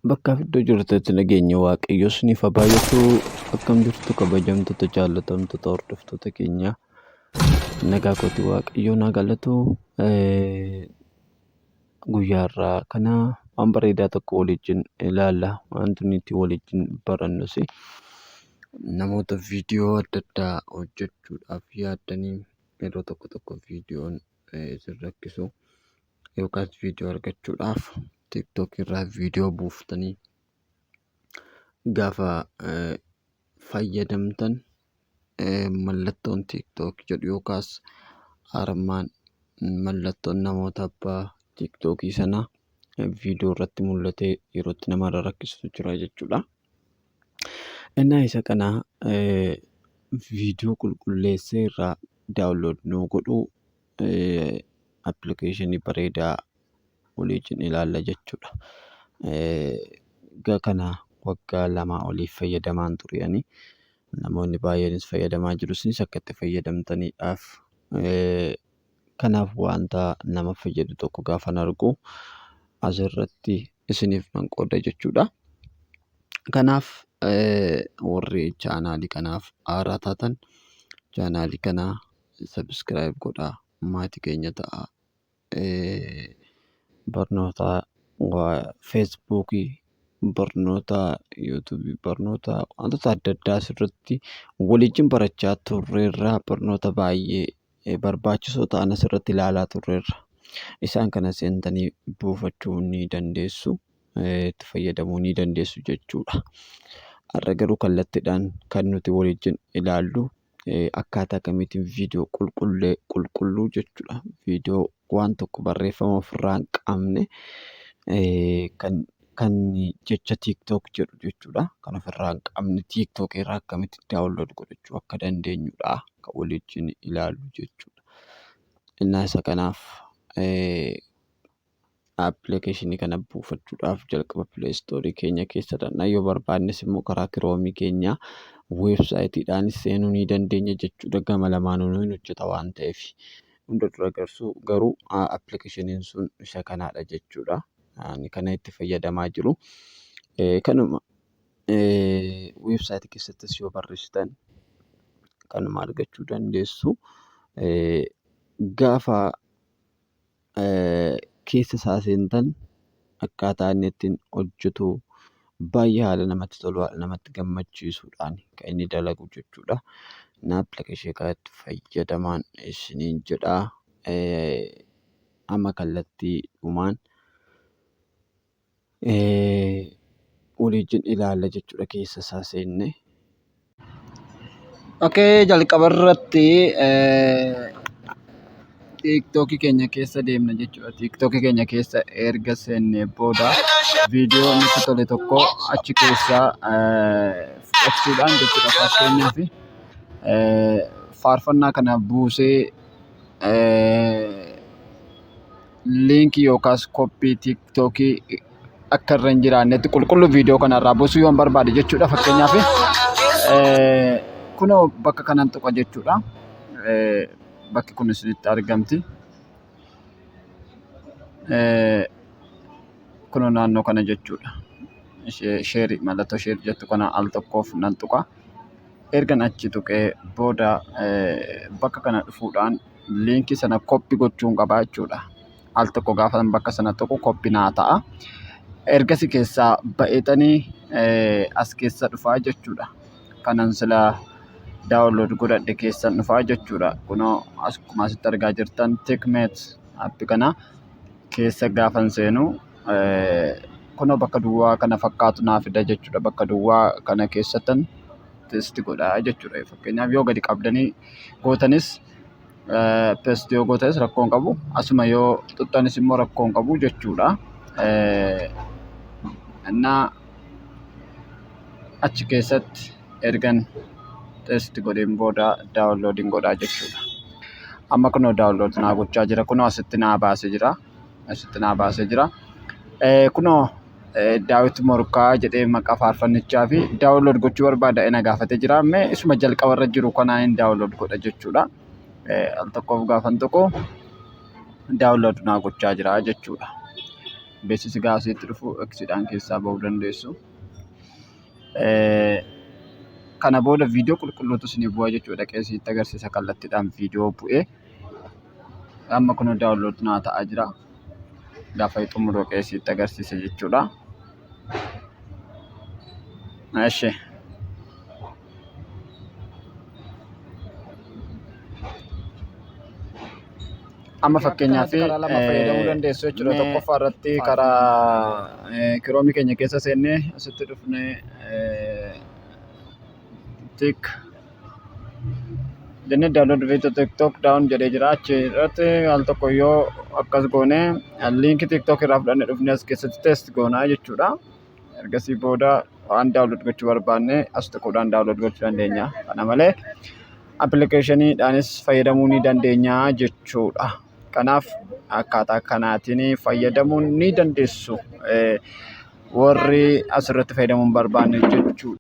Bakka iddoo jirtutti nageenya Waaqayyoo isiniif haa baay'atu. Akkam jirtu kabajamtoota jaallatamtoota hordoftoota keenya. Nagaa kootii Waaqayyoon haa galatu. Guyyaa irraa kana waan bareedaa tokko waliin ilaalla. Wanti nuti waliin barannus namoota viidiyoo adda addaa hojjechuudhaaf yaadanii yeroo tokko viidiyoon isin rakkisu yookaas viidiyoo argachuudhaaf TikTok irraa viidiyoo buuftanii gaafa fayyadamtan mallattoon TikTok jedhu yookaas armaan mallattoon namoota abbaa TikTokii sana viidiyoo irratti mul'atee yerootti namarra rakkisutu jira jechuudha. Innaa isa kana viidiyoo qulqulleessee irraa daawunlood nuu godhuu appilikeeshinii bareedaa waliin ilaalla jechuudha. Kana waggaa 2 oliif fayyadamaan turani. Namoonni baay'eenis fayyadamaa jiru. Isinis akka itti fayyadamtaniidhaaf kanaaf wanta nama fayyadu tokko gaafan argu asirratti isiniif nan qooda jechuudha. Kanaaf warri chaanaalii kanaaf haaraa taatan chaanaalii kana sabiskiraayib godhaa. Maatii keenya ta'a. Barnoota feesbuukii, barnoota yuutuubii, barnoota wantoota adda addaa asirratti waliin barachaa turreerra. Barnoota baay'ee barbaachisoo ta'an asirratti ilaalaa turreerra. Isaan kana seentanii buufachuu ni dandeessu. Itti fayyadamuu ni dandeessu jechuudha. Har'a garuu kallattiidhaan kan nuti waliin ilaallu akkaataa kamiitiin viidiyoo qulqulluu jechuudha. Viidiyoo waan tokko barreeffama ofirraa hin qabne kan jecha TikTok jedhu jechuudha. Kan ofirraa hin qabne TikTok irraa akkamitti daawunlood godhachuu akka dandeenyudha kan waliin ilaallu jechuudha. Innaa isa kanaaf appilikeeshinii kana buufachuudhaaf jalqaba pileestoorii keenya keessa dhaqnaa yoo barbaannes immoo karaa kiroomii keenya weebsaayitiidhaanis seenuu ni dandeenya jechuudha. Gama lamaanuu ni hojjeta waan ta'eef hunda dura garuu appilikeeshiniin sun isa kanaadha jechuudha. Ani kana itti fayyadamaa jiru. Kanuma weebsaayitii keessattis yoo barreessitan kanuma argachuu dandeessu. Gaafa keessa isaa seentan akkaataa inni ittiin hojjetu baay'ee haala namatti tolu, haala namatti gammachiisuudhaan kan inni dalagu jechuudha. Appilikeeshinii kanatti fayyadamaan isiniin jedha. Amma kallattiidhumaan waliin ilaalla jechuudha keessa isaa seenne. Jalqaba irratti TikTokii keenya keessa deemna jechuudha. TikTokii keenya keessa erga seennee booda viidiyoo nutti tole tokko achi keessaa fudhachuudhaan jechuudha. Fakkeenyaaf faarfannaa kana buusee liinkii yookaas koppii TikTokii akka irra hin jiraannetti qulqulluu viidiyoo kanarraa buusuu yoon barbaade jechuudha. Fakkeenyaaf kunoo bakka kanan tuqa jechuudha. Bakki kun isinitti argamti. Kunoo naannoo kana jechuudha. Sheerii mallattoo sheerii jettu kana al tokkoof nan tuqa. Ergan achi tuqee booda bakka kana dhufuudhaan liinkii sana koppii gochuun qaba jechuudha. Al tokko gaafa bakka sana tuqu koppii naa ta'a. Ergasii keessaa ba'eetanii as keessa dhufaa jechuudha. Kanan silaa daawunlood godhadhe keessan dhufaa jechuudha. Kunoo akkuma asitti argaa jirtan tikmeet appii kana keessa gaafan seenu kunoo bakka duwwaa kana fakkaatu naa fida jechuudha. Bakka duwwaa kana keessattan teesti godhaa jechuudha. Fakkeenyaaf yoo gadi qabdanii gootanis teesti yoo gootanis rakkoo hin qabu. Asuma yoo xuxxanis immoo rakkoo hin qabu jechuudha. Innaa achi keessatti ergan teesti godheen booda daawunloodiin godhaa jechuudha. Amma kunoo daawunlood naa gochaa jira. Kunoo asitti naa baasee jira. Kunoo Daawit Morkaa jedhee maqaa faarfannichaa fi daawunlood gochuu barbaada na gaafatee jira. Mee isuma jalqaba irra jiru kanaan daawunlood godha jechuudha. Al tokkoof gaafan tokko daawunlood naa gochaa jira jechuudha. beeksisi gaasiitti dhufu eksiidhaan keessaa bahuu dandeessu. Kana booda viidiyoo qulqulluutu isinii bu'aa jechuudha. Qeesitti agarsiisa kallattiidhaan viidiyoo bu'ee amma kun daawunlood naa ta'aa jira. Gaafa xumuroo qeesitti agarsiisa jechuudha. Eshi. Amma fakkeenyaaf karaa lama fayyadamuu dandeessu jechuudha. Tokkoffaa irratti karaa kiroomii keenya keessa seennee asitti dhufnee tik jennee daawunlood viidiyoo tiktook daawun jedhee jira. Achi irratti al tokko yoo akkas goone liinkii tiktook irraa fudhannee dhufnee as keessatti teest goonaa jechuudha. Ergasii booda waan daawunlood gochuu barbaanne as tokkodhaan daawunlood gochuu dandeenya. Kana malee appilikeeshiniidhaanis fayyadamuu ni dandeenya jechuudha. Kanaaf akkaataa kanaatiin fayyadamuu ni dandeessu warri asirratti fayyadamuu barbaanne jechuudha.